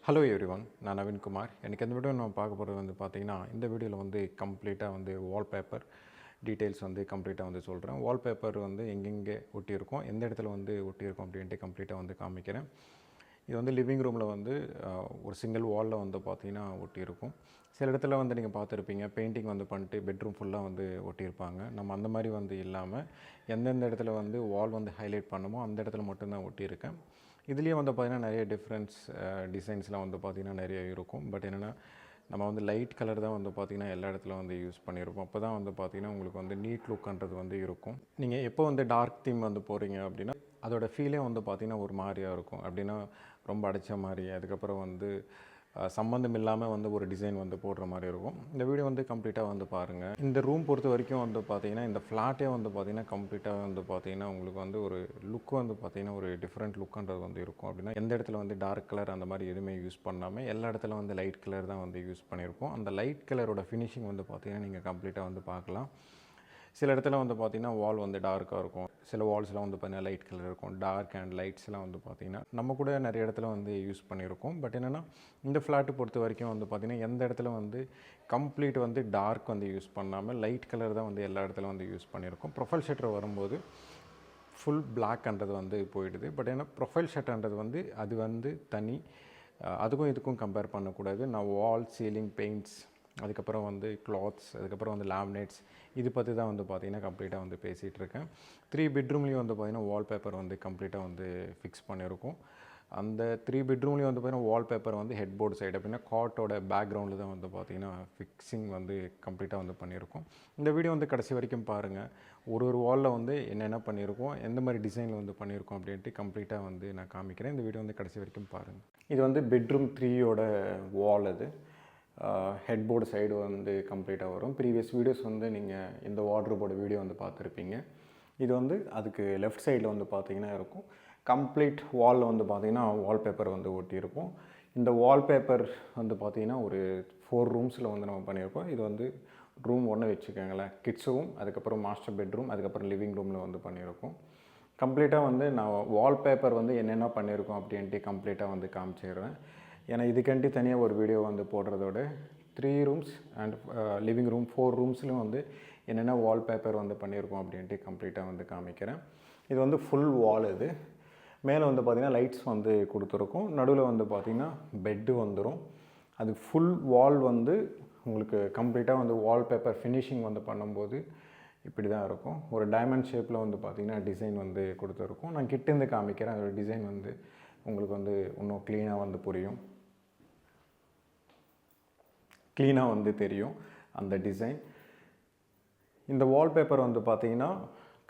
Hello everyone, நான் நவீன் குமார். எனக்கு இந்த வீடியோ நம்ம பார்க்க போகிறது வந்து பார்த்திங்கன்னா, இந்த வீடியோவில் வந்து கம்ப்ளீட்டாக வந்து வால்பேப்பர் டீட்டெயில்ஸ் வந்து கம்ப்ளீட்டாக வந்து சொல்கிறேன். வால்பேப்பர் வந்து எங்கெங்கே ஒட்டியிருக்கோம், எந்த இடத்துல வந்து ஒட்டியிருக்கோம் அப்படின்ட்டு கம்ப்ளீட்டாக வந்து காமிக்கிறேன். இது வந்து லிவிங் ரூமில் வந்து ஒரு சிங்கிள் வாலில் வந்து பார்த்திங்கன்னா ஒட்டியிருக்கும். சில இடத்துல வந்து நீங்கள் பார்த்துருப்பீங்க, பெயிண்டிங் வந்து பண்ணிட்டு பெட்ரூம் ஃபுல்லாக வந்து ஒட்டியிருப்பாங்க. நம்ம அந்த மாதிரி வந்து இல்லாமல் எந்தெந்த இடத்துல வந்து வால் வந்து ஹைலைட் பண்ணுமோ அந்த இடத்துல மட்டும்தான் ஒட்டியிருக்கேன். இதுலேயே வந்து பார்த்திங்கன்னா நிறைய டிஃப்ரெண்ட்ஸ் டிசைன்ஸ்லாம் வந்து பார்த்திங்கன்னா நிறைய இருக்கும். பட் என்னென்னா நம்ம வந்து லைட் கலர் தான் வந்து பார்த்திங்கன்னா எல்லா இடத்துல வந்து யூஸ் பண்ணியிருப்போம். அப்போ தான் வந்து பார்த்திங்கன்னா உங்களுக்கு வந்து நீட் லுக்ன்றது வந்து இருக்கும். நீங்கள் எப்போ வந்து டார்க் தீம் வந்து போகிறீங்க அப்படின்னா அதோட ஃபீலே வந்து பார்த்திங்கன்னா ஒரு மாதிரியாக இருக்கும். அப்படின்னா ரொம்ப அடைச்ச மாதிரி, அதுக்கப்புறம் வந்து சம்மந்தம் இல்லாமல் வந்து ஒரு டிசைன் வந்து போடுற மாதிரி இருக்கும். இந்த வீடியோ வந்து கம்ப்ளீட்டாக வந்து பாருங்கள். இந்த ரூம் பொறுத்த வரைக்கும் வந்து பார்த்திங்கன்னா இந்த ஃப்ளாட்டே வந்து பார்த்திங்கன்னா கம்ப்ளீட்டாக வந்து பார்த்திங்கன்னா உங்களுக்கு வந்து ஒரு லுக் வந்து பார்த்திங்கன்னா ஒரு டிஃப்ரெண்ட் லுக்குன்றது வந்து இருக்கும். அப்படின்னா எந்த இடத்துல வந்து டார்க் கலர் அந்த மாதிரி எதுவுமே யூஸ் பண்ணாமல் எல்லா இடத்துல வந்து லைட் கலர் தான் வந்து யூஸ் பண்ணியிருப்போம். அந்த லைட் கலரோட ஃபினிஷிங் வந்து பார்த்திங்கன்னா நீங்கள் கம்ப்ளீட்டாக வந்து பார்க்கலாம். சில இடத்துல வந்து பார்த்திங்கன்னா வால் வந்து டார்க்காக இருக்கும், சில வால்ஸ்லாம் வந்து பார்த்திங்கன்னா லைட் கலர் இருக்கும். டார்க் அண்ட் லைட்ஸ்லாம் வந்து பார்த்திங்கன்னா நம்ம கூட நிறைய இடத்துல வந்து யூஸ் பண்ணியிருக்கோம். பட் என்னென்னா இந்த ஃப்ளாட்டு பொறுத்த வரைக்கும் வந்து பார்த்திங்கன்னா எந்த இடத்துல வந்து கம்ப்ளீட் வந்து டார்க் வந்து யூஸ் பண்ணாமல் லைட் கலர் தான் வந்து எல்லா இடத்துல வந்து யூஸ் பண்ணியிருக்கோம். ப்ரொஃபைல் ஷட்டர் வரும்போது ஃபுல் பிளாக்ன்றது வந்து போயிடுது. பட் ஏன்னா ப்ரொஃபைல் ஷட்டர்ன்றது வந்து அது வந்து தனி, அதுக்கும் இதுக்கும் கம்பேர் பண்ணக்கூடாது. நான் வால், சீலிங், பெயிண்ட்ஸ், அதுக்கப்புறம் வந்து கிளாத்ஸ், அதுக்கப்புறம் வந்து லேமினேட்ஸ், இது பற்றி தான் வந்து பார்த்திங்கன்னா கம்ப்ளீட்டாக வந்து பேசிகிட்டு இருக்கேன். 3 பெட்ரூம்லேயும் வந்து பார்த்திங்கன்னா வால்பேப்பர் வந்து கம்ப்ளீட்டாக வந்து ஃபிக்ஸ் பண்ணியிருக்கோம். அந்த 3 பெட்ரூம்லேயும் வந்து பார்த்திங்கன்னா வால்பேப்பர் வந்து ஹெட் போர்டு சைடு அப்படின்னா காட்டோட பேக்ரவுண்டில் தான் வந்து பார்த்திங்கன்னா ஃபிக்ஸிங் வந்து கம்ப்ளீட்டாக வந்து பண்ணியிருக்கோம். இந்த வீடியோ வந்து கடைசி வரைக்கும் பாருங்கள். ஒரு வாலில் வந்து என்னென்ன பண்ணியிருக்கோம், எந்த மாதிரி டிசைனில் வந்து பண்ணியிருக்கோம் அப்படின்ட்டு கம்ப்ளீட்டாக வந்து நான் காமிக்கிறேன். இந்த வீடியோ வந்து கடைசி வரைக்கும் பாருங்கள். இது வந்து பெட்ரூம் 3யோட வால். அது ஹெட் போர்டு சைடு வந்து கம்ப்ளீட்டாக வரும். ப்ரீவியஸ் வீடியோஸ் வந்து நீங்கள் இந்த வார்ட்ரோபோட வீடியோ வந்து பார்த்துருப்பீங்க. இது வந்து அதுக்கு லெஃப்ட் சைடில் வந்து பார்த்திங்கன்னா இருக்கும். கம்ப்ளீட் வாலில் வந்து பார்த்திங்கன்னா வால்பேப்பர் வந்து ஒட்டியிருக்கும். இந்த வால்பேப்பர் வந்து பார்த்திங்கன்னா ஒரு 4 ரூம்ஸில் வந்து நம்ம பண்ணியிருக்கோம். இது வந்து ரூம் 1 வச்சுக்கோங்களேன், கிட்ஸ் ரூம், அதுக்கப்புறம் மாஸ்டர் பெட்ரூம், அதுக்கப்புறம் லிவிங் ரூமில் வந்து பண்ணியிருக்கோம். கம்ப்ளீட்டாக வந்து நான் வால்பேப்பர் வந்து என்னென்ன பண்ணியிருக்கோம் அப்படின்ட்டு கம்ப்ளீட்டாக வந்து காமிச்சிடுறேன். ஏன்னா இதுக்கண்டி தனியாக ஒரு வீடியோ வந்து போடுறதோட 3 ரூம்ஸ் அண்ட் லிவிங் ரூம் 4 ரூம்ஸ்லையும் வந்து என்னென்ன வால்பேப்பர் வந்து பண்ணியிருக்கோம் அப்படின்ட்டு கம்ப்ளீட்டாக வந்து காமிக்கிறேன். இது வந்து ஃபுல் வால். இது மேலே வந்து பார்த்திங்கன்னா லைட்ஸ் வந்து கொடுத்துருக்கும். நடுவில் வந்து பார்த்திங்கன்னா பெட்டு வந்துடும். அது ஃபுல் வால் வந்து உங்களுக்கு கம்ப்ளீட்டாக வந்து வால்பேப்பர் ஃபினிஷிங் வந்து பண்ணும்போது இப்படி தான் இருக்கும். ஒரு டைமண்ட் ஷேப்பில் வந்து பார்த்திங்கன்னா டிசைன் வந்து கொடுத்துருக்கும். நான் கிட்டேருந்து காமிக்கிறேன். அதோட டிசைன் வந்து உங்களுக்கு வந்து இன்னும் க்ளீனாக வந்து புரியும், க்ளீனாக வந்து தெரியும் அந்த டிசைன். இந்த வால்பேப்பர் வந்து பார்த்திங்கன்னா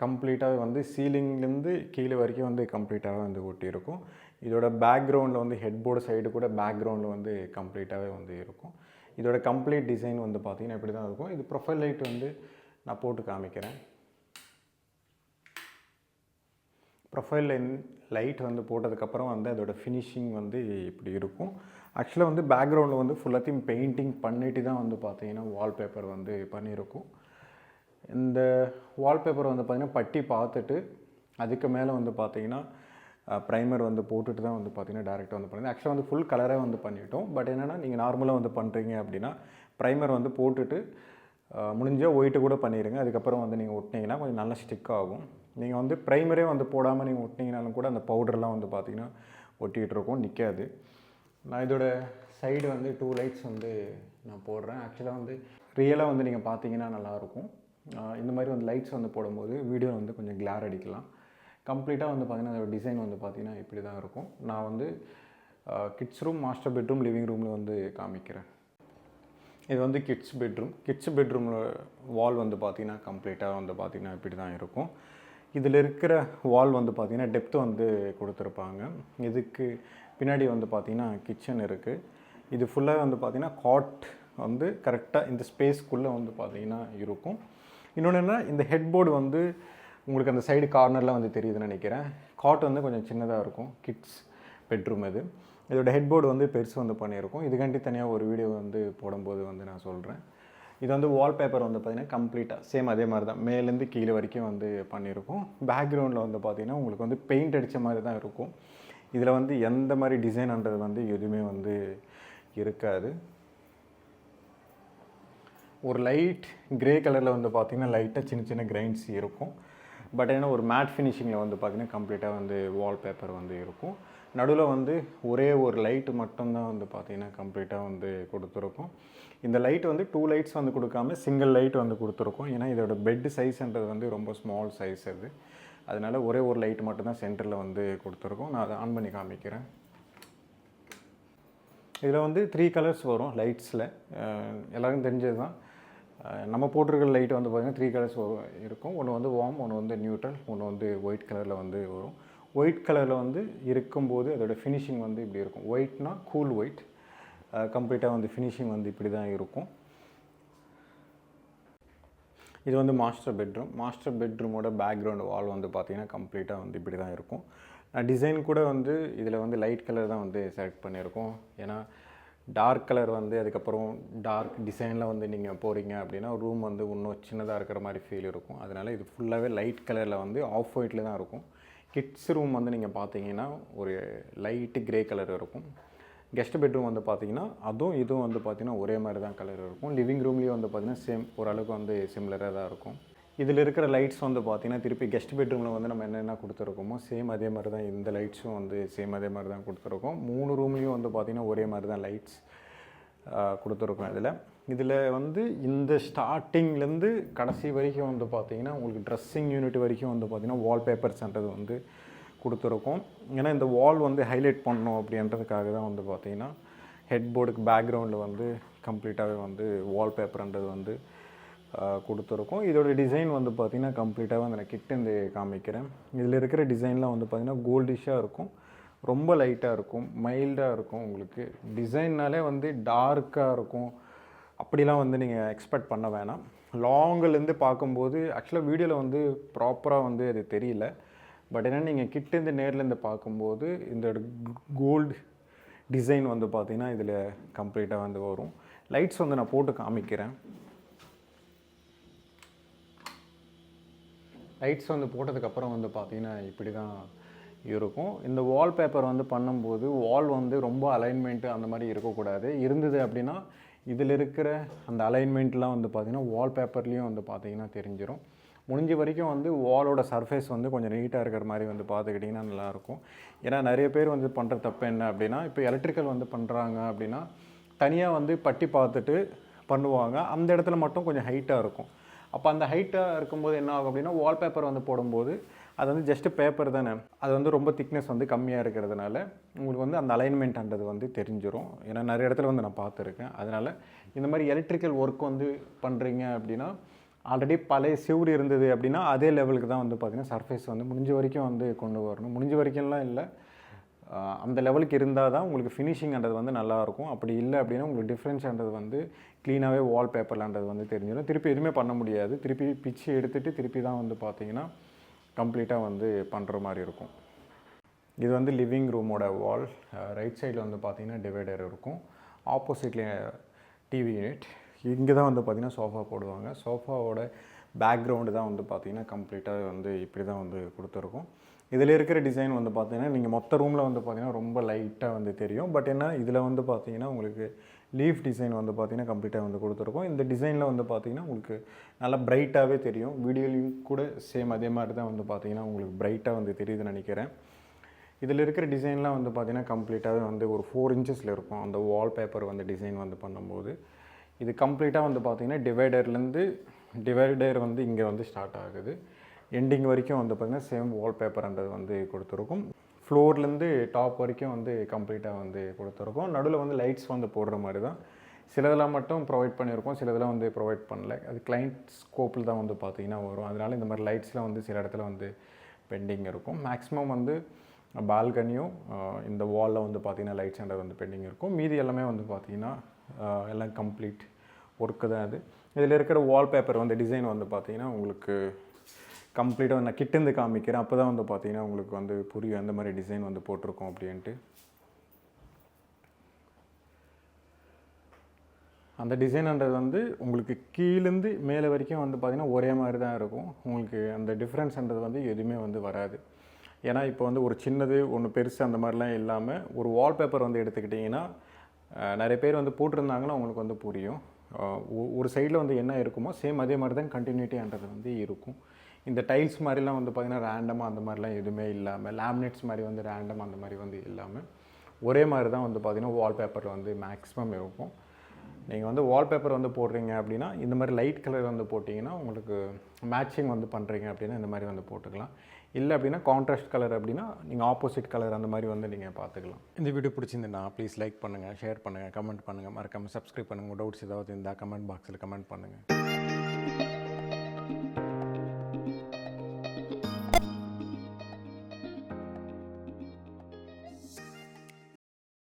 கம்ப்ளீட்டாக வந்து சீலிங்லேருந்து கீழே வரைக்கும் வந்து கம்ப்ளீட்டாகவே வந்து ஒட்டியிருக்கும். இதோட பேக்ரவுண்டில் வந்து ஹெட் போர்டு சைடு கூட பேக்ரவுண்டில் வந்து கம்ப்ளீட்டாகவே வந்து இருக்கும். இதோட கம்ப்ளீட் டிசைன் வந்து பார்த்திங்கன்னா இப்படி தான் இருக்கும். இது ப்ரொஃபைல் லைட் வந்து நான் போட்டு காமிக்கிறேன். ப்ரொஃபைல் லைட் வந்து போட்டதுக்கப்புறம் வந்து அதோடய ஃபினிஷிங் வந்து இப்படி இருக்கும். ஆக்சுவலாக வந்து பேக்ரவுண்டில் வந்து ஃபுல்லாத்தையும் பெயிண்டிங் பண்ணிட்டு தான் வந்து பார்த்திங்கன்னா வால்பேப்பர் வந்து பண்ணியிருக்கும். இந்த வால்பேப்பர் வந்து பார்த்திங்கன்னா பட்டி பார்த்துட்டு அதுக்கு மேலே வந்து பார்த்திங்கன்னா ப்ரைமர் வந்து போட்டுட்டு தான் வந்து பார்த்திங்கன்னா டேரெக்டாக வந்து பண்ணிடுங்க. ஆக்சுவலாக வந்து ஃபுல் கலரே வந்து பண்ணிட்டோம். பட் என்னென்னா நீங்கள் நார்மலாக வந்து பண்ணுறீங்க அப்படின்னா ப்ரைமர் வந்து போட்டுட்டு முடிஞ்சால் ஒயிட்டு கூட பண்ணிடுங்க. அதுக்கப்புறம் வந்து நீங்கள் ஒட்டினீங்கன்னா கொஞ்சம் நல்லா ஸ்டிக் ஆகும். நீங்கள் வந்து ப்ரைமரே வந்து போடாமல் நீங்கள் ஒட்டினீங்கனாலும் கூட அந்த பவுடர்லாம் வந்து பார்த்திங்கன்னா ஒட்டிகிட்டு இருக்கும், நிற்காது. நான் இதோட சைடு வந்து 2 லைட்ஸ் வந்து நான் போடுறேன். ஆக்சுவலாக வந்து ரியலாக வந்து நீங்கள் பார்த்தீங்கன்னா நல்லாயிருக்கும். இந்த மாதிரி வந்து லைட்ஸ் வந்து போடும்போது வீடியோ வந்து கொஞ்சம் கிளார் அடிக்கலாம். கம்ப்ளீட்டாக வந்து பார்த்திங்கன்னா அதோட டிசைன் வந்து பார்த்திங்கன்னா இப்படி தான் இருக்கும். நான் வந்து kids room, master bedroom, living ரூமில் வந்து காமிக்கிறேன். இது வந்து கிட்ஸ் பெட்ரூம். கிட்ஸ் பெட்ரூமில் வால் வந்து பார்த்திங்கன்னா கம்ப்ளீட்டாக வந்து பார்த்திங்கன்னா இப்படி தான் இருக்கும். இதில் இருக்கிற வால் வந்து பார்த்திங்கன்னா டெப்த்து வந்து கொடுத்துருப்பாங்க. இதுக்கு பின்னாடி வந்து பார்த்திங்கன்னா கிச்சன் இருக்குது. இது ஃபுல்லாக வந்து பார்த்திங்கன்னா காட் வந்து கரெக்டாக இந்த ஸ்பேஸ்க்குள்ளே வந்து பார்த்திங்கன்னா இருக்கும். இன்னொன்று என்ன, இந்த ஹெட் போர்டு வந்து உங்களுக்கு அந்த சைடு கார்னரில் வந்து தெரியுதுன்னு நினைக்கிறேன். காட் வந்து கொஞ்சம் சின்னதாக இருக்கும். கிட்ஸ் பெட்ரூம் இது. இதோட ஹெட் போர்டு வந்து பெருசு வந்து பண்ணியிருக்கும். இதுக்காண்டி தனியாக ஒரு வீடியோ வந்து போடும்போது வந்து நான் சொல்கிறேன். இது வந்து வால்பேப்பர் வந்து பார்த்திங்கன்னா கம்ப்ளீட்டாக சேம் அதே மாதிரி தான் மேலேருந்து கீழே வரைக்கும் வந்து பண்ணியிருக்கும். பேக்ரவுண்டில் வந்து பார்த்திங்கன்னா உங்களுக்கு வந்து பெயிண்ட் அடித்த மாதிரி தான் இருக்கும். இதில் வந்து எந்த மாதிரி டிசைன்ன்றது வந்து எதுவுமே வந்து இருக்காது. ஒரு லைட் கிரே கலரில் வந்து பார்த்திங்கன்னா லைட்டாக சின்ன சின்ன கிரைன்ஸ் இருக்கும். பட் ஏன்னா ஒரு மேட் ஃபினிஷிங்கில் வந்து பார்த்திங்கன்னா கம்ப்ளீட்டாக வந்து வால்பேப்பர் வந்து இருக்கும். நடுவில் வந்து ஒரே ஒரு லைட்டு மட்டும்தான் வந்து பார்த்திங்கன்னா கம்ப்ளீட்டாக வந்து கொடுத்துருக்கோம். இந்த லைட் வந்து 2 லைட்ஸ் வந்து கொடுக்காம சிங்கிள் லைட் வந்து கொடுத்துருக்கோம். ஏன்னா இதோட பெட் சைஸ்ன்றது வந்து ரொம்ப ஸ்மால் சைஸ் அது. அதனால் ஒரே ஒரு லைட் மட்டும்தான் சென்டரில் வந்து கொடுத்துருக்கோம். நான் அதை ஆன் பண்ணி காமிக்கிறேன். இதில் வந்து 3 கலர்ஸ் வரும் லைட்ஸில். எல்லாருக்கும் தெரிஞ்சது தான். நம்ம போட்டிருக்கிற லைட் வந்து பார்த்திங்கன்னா 3 கலர்ஸ் இருக்கும். ஒன்று வந்து வார்ம், ஒன்று வந்து நியூட்ரல், ஒன்று வந்து ஒயிட் கலரில் வந்து வரும். ஒயிட் கலரில் வந்து இருக்கும்போது அதோடய ஃபினிஷிங் வந்து இப்படி இருக்கும். ஒயிட்னா கூல் ஒயிட். கம்ப்ளீட்டாக வந்து ஃபினிஷிங் வந்து இப்படி தான் இருக்கும். இது வந்து மாஸ்டர் பெட்ரூம். மாஸ்டர் பெட்ரூமோட பேக்ரவுண்ட் வால் வந்து பார்த்திங்கன்னா கம்ப்ளீட்டாக வந்து இப்படி தான் இருக்கும். டிசைன் கூட வந்து இதில் வந்து லைட் கலர் தான் வந்து செலக்ட் பண்ணியிருக்கோம். ஏன்னா டார்க் கலர் வந்து அதுக்கப்புறம் டார்க் டிசைனில் வந்து நீங்கள் போகிறீங்க அப்படின்னா ரூம் வந்து இன்னும் சின்னதாக இருக்கிற மாதிரி ஃபீல் இருக்கும். அதனால் இது ஃபுல்லாகவே லைட் கலரில் வந்து ஆஃப் ஒயிட்டில் தான் இருக்கும். கிட்ஸ் ரூம் வந்து நீங்கள் பார்த்தீங்கன்னா ஒரு லைட்டு கிரே கலர் இருக்கும். கெஸ்ட் பெட்ரூம் வந்து பார்த்திங்கன்னா அதுவும் இதுவும் வந்து பார்த்திங்கன்னா ஒரே மாதிரி தான் கலர் இருக்கும். லிவிங் ரூம்லேயும் வந்து பார்த்திங்கன்னா சேம் ஓரளவுக்கு வந்து சிமிலராக தான் இருக்கும். இதில் இருக்கிற லைட்ஸ் வந்து பார்த்திங்கன்னா திருப்பி கெஸ்ட் பெட்ரூமில் வந்து நம்ம என்னென்ன கொடுத்துருக்கோமோ சேம் அதே மாதிரி தான் இந்த லைட்ஸும் வந்து சேம் அதே மாதிரி தான் கொடுத்துருக்கோம். 3 ரூம்லேயும் வந்து பார்த்திங்கன்னா ஒரே மாதிரி தான் லைட்ஸ் கொடுத்துருக்கோம். இதில் வந்து இந்த ஸ்டார்டிங்லேருந்து கடைசி வரைக்கும் வந்து பார்த்திங்கன்னா உங்களுக்கு ட்ரெஸ்ஸிங் யூனிட் வரைக்கும் வந்து பார்த்திங்கன்னா வால்பேப்பர்ஸ்ன்றது வந்து கொடுத்துருக்கோம். ஏன்னா இந்த வால் வந்து ஹைலைட் பண்ணணும் அப்படின்றதுக்காக தான் வந்து பார்த்திங்கன்னா ஹெட் போர்டுக்கு பேக்ரவுண்டில் வந்து கம்ப்ளீட்டாகவே வந்து வால்பேப்பர்ன்றது வந்து கொடுத்துருக்கோம். இதோட டிசைன் வந்து பார்த்திங்கன்னா கம்ப்ளீட்டாக வந்து நான் கிட்டேருந்து காமிக்கிறேன். இதில் இருக்கிற டிசைன்லாம் வந்து பார்த்திங்கன்னா கோல்டிஷாக இருக்கும், ரொம்ப லைட்டாக இருக்கும், மைல்டாக இருக்கும். உங்களுக்கு டிசைன்னாலே வந்து டார்க்காக இருக்கும். அப்படிலாம் வந்து நீங்கள் எக்ஸ்பெக்ட் பண்ண வேணாம். லாங்கிலேருந்து பார்க்கும்போது ஆக்சுவலாக வீடியோவில் வந்து ப்ராப்பராக வந்து அது தெரியல. பட் ஏன்னா நீங்கள் கிட்டேருந்து நேர்லேருந்து பார்க்கும்போது இந்த கோல்டு டிசைன் வந்து பார்த்திங்கன்னா இதில் கம்ப்ளீட்டாக வந்து வரும். லைட்ஸ் வந்து நான் போட்டு காமிக்கிறேன். லைட்ஸ் வந்து போட்டதுக்கப்புறம் வந்து பார்த்திங்கன்னா இப்படி தான் இருக்கும். இந்த வால்பேப்பர் வந்து பண்ணும்போது வால் வந்து ரொம்ப அலைன்மெண்ட்டு அந்த மாதிரி இருக்கக்கூடாது. இருந்தது அப்படின்னா இதில் இருக்கிற அந்த அலைன்மெண்ட்லாம் வந்து பார்த்திங்கன்னா வால்பேப்பர்லேயும் வந்து பார்த்திங்கன்னா தெரிஞ்சிடும். முடிஞ்ச வரைக்கும் வந்து வாலோட சர்ஃபேஸ் வந்து கொஞ்சம் நீட்டாக இருக்கிற மாதிரி வந்து பார்த்துக்கிட்டிங்கன்னா நல்லாயிருக்கும். ஏன்னா நிறைய பேர் வந்து பண்ணுற தப்பு என்ன அப்படின்னா, இப்போ எலக்ட்ரிக்கல் வந்து பண்ணுறாங்க அப்படின்னா தனியாக வந்து பட்டி பார்த்துட்டு பண்ணுவாங்க. அந்த இடத்துல மட்டும் கொஞ்சம் ஹைட்டாக இருக்கும். அப்போ அந்த ஹைட்டாக இருக்கும்போது என்ன ஆகும் அப்படின்னா வால்பேப்பர் வந்து போடும்போது அது வந்து ஜஸ்ட்டு பேப்பர் தானே, அது வந்து ரொம்ப திக்னஸ் வந்து கம்மியாக இருக்கிறதுனால உங்களுக்கு வந்து அந்த அலைன்மெண்ட்ன்றது வந்து தெரிஞ்சிடும். ஏன்னா நிறைய இடத்துல வந்து நான் பார்த்துருக்கேன். அதனால் இந்த மாதிரி எலக்ட்ரிக்கல் ஒர்க் வந்து பண்ணுறீங்க அப்படின்னா ஆல்ரெடி பழைய சிவுறு இருந்தது அப்படின்னா அதே லெவலுக்கு தான் வந்து பார்த்திங்கன்னா சர்ஃபேஸ் வந்து முடிஞ்ச வரைக்கும் வந்து கொண்டு வரணும். முடிஞ்ச வரைக்கும்லாம் இல்லை, அந்த லெவலுக்கு இருந்தால் தான் உங்களுக்கு ஃபினிஷிங்ன்றது வந்து நல்லாயிருக்கும். அப்படி இல்லை அப்படின்னா உங்களுக்கு டிஃப்ரென்ஸ்ன்றது வந்து க்ளீனாகவே வால்பேப்பர்லான்றது வந்து தெரிஞ்சிடும். திருப்பி எதுவுமே பண்ண முடியாது. திருப்பி பிச்சு எடுத்துகிட்டு திருப்பி தான் வந்து பார்த்திங்கன்னா கம்ப்ளீட்டாக வந்து பண்ணுற மாதிரி இருக்கும். இது வந்து லிவிங் ரூமோட வால். ரைட் சைடில் வந்து பார்த்திங்கன்னா டிவைடர் இருக்கும். ஆப்போசிட்லேயே டிவி யூனிட். இங்கே தான் வந்து பார்த்திங்கன்னா சோஃபா போடுவாங்க. சோஃபாவோட பேக்ரவுண்டு தான் வந்து பார்த்திங்கன்னா கம்ப்ளீட்டாக வந்து இப்படி தான் வந்து கொடுத்துருக்கும். இதில் இருக்கிற டிசைன் வந்து பார்த்திங்கன்னா நீங்கள் மொத்த ரூமில் வந்து பார்த்திங்கன்னா ரொம்ப லைட்டாக வந்து தெரியும். பட் என்ன இதில் வந்து பார்த்திங்கன்னா உங்களுக்கு லீஃப் டிசைன் வந்து பார்த்திங்கன்னா கம்ப்ளீட்டாக வந்து கொடுத்துருக்கோம். இந்த டிசைனில் வந்து பார்த்திங்கன்னா உங்களுக்கு நல்லா பிரைட்டாகவே தெரியும். வீடியோலையும் கூட சேம் அதே மாதிரி தான் வந்து பார்த்திங்கன்னா உங்களுக்கு பிரைட்டாக வந்து தெரியுதுன்னு நினைக்கிறேன். இதில் இருக்கிற டிசைன்லாம் வந்து பார்த்திங்கன்னா கம்ப்ளீட்டாகவே வந்து ஒரு 4 இன்ச்சஸில் இருக்கும். அந்த வால்பேப்பர் வந்து டிசைன் வந்து பண்ணும்போது இது கம்ப்ளீட்டாக வந்து பார்த்திங்கன்னா டிவைடர் வந்து இங்கே வந்து ஸ்டார்ட் ஆகுது. எண்டிங் வரைக்கும் வந்து பார்த்திங்கன்னா சேம் வால்பேப்பர்ன்றது வந்து கொடுத்துருக்கும். ஃப்ளோர்லேருந்து டாப் வரைக்கும் வந்து கம்ப்ளீட்டாக வந்து கொடுத்துருக்கோம். நடுவில் வந்து லைட்ஸ் வந்து போடுற மாதிரி தான். சிலதெல்லாம் மட்டும் ப்ரொவைட் பண்ணியிருக்கோம், சிலதெல்லாம் வந்து ப்ரொவைட் பண்ணல. அது கிளைண்ட் ஸ்கோப்பில் தான் வந்து பார்த்திங்கன்னா வரும். அதனால் இந்த மாதிரி லைட்ஸ்லாம் வந்து சில இடத்துல வந்து பெண்டிங் இருக்கும். மேக்ஸிமம் வந்து பால்கனியும் இந்த வாலில் வந்து பார்த்திங்கன்னா லைட்ஸ்ன்றது வந்து பெண்டிங் இருக்கும். மீதி எல்லாமே வந்து பார்த்திங்கன்னா எல்லாம் கம்ப்ளீட் ஒர்க்கு தான் அது. இதில் இருக்கிற வால்பேப்பர் வந்து டிசைன் வந்து பார்த்திங்கன்னா உங்களுக்கு கம்ப்ளீட்டாக நான் கிட்டேருந்து காமிக்கிறேன். அப்போ தான் வந்து பார்த்திங்கன்னா உங்களுக்கு வந்து புரியும் எந்த மாதிரி டிசைன் வந்து போட்டிருக்கோம் அப்படின்ட்டு. அந்த டிசைன்ன்றது வந்து உங்களுக்கு கீழேருந்து மேலே வரைக்கும் வந்து பார்த்திங்கன்னா ஒரே மாதிரி தான் இருக்கும். உங்களுக்கு அந்த டிஃப்ரென்ஸ்ன்றது வந்து எதுவுமே வந்து வராது. ஏன்னா இப்போ வந்து ஒரு சின்னது ஒன்று பெருசு அந்த மாதிரிலாம் இல்லாமல் ஒரு வால்பேப்பர் வந்து எடுத்துக்கிட்டிங்கன்னா நிறைய பேர் வந்து போட்டிருந்தாங்கன்னா உங்களுக்கு வந்து புரியும். ஒரு சைடில் வந்து என்ன இருக்குமோ சேம் அதே மாதிரி தான் கண்டினியூட்டின்றது வந்து இருக்கும். இந்த டைல்ஸ் மாதிரிலாம் வந்து பார்த்திங்கன்னா ரேண்டமாக அந்த மாதிரிலாம் எதுவுமே இல்லாமல், லேமினேட்ஸ் மாதிரி வந்து ரேண்டம் அந்த மாதிரி வந்து இல்லாமல் ஒரே மாதிரி தான் வந்து பார்த்திங்கன்னா வால்பேப்பர் வந்து மேக்ஸிமம் இருக்கும். நீங்கள் வந்து வால்பேப்பர் வந்து போடுறீங்க அப்படின்னா இந்த மாதிரி லைட் கலர் வந்து போட்டிங்கன்னா உங்களுக்கு மேட்சிங் வந்து பண்ணுறீங்க அப்படின்னா இந்த மாதிரி வந்து போட்டுக்கலாம். இல்லை அப்படின்னா கான்ட்ராஸ்ட் கலர் அப்படின்னா நீங்கள் ஆப்போசிட் கலர் அந்த மாதிரி வந்து நீங்கள் பார்த்துக்கலாம். இந்த வீடியோ பிடிச்சிருந்தா ப்ளீஸ் லைக் பண்ணுங்கள், ஷேர் பண்ணுங்கள், கமெண்ட் பண்ணுங்கள், மறக்காமல் சப்ஸ்கிரைப் பண்ணுங்கள். டவுட்ஸ் ஏதாவது இருந்தால் கமெண்ட் பாக்ஸில் கமெண்ட் பண்ணுங்கள்.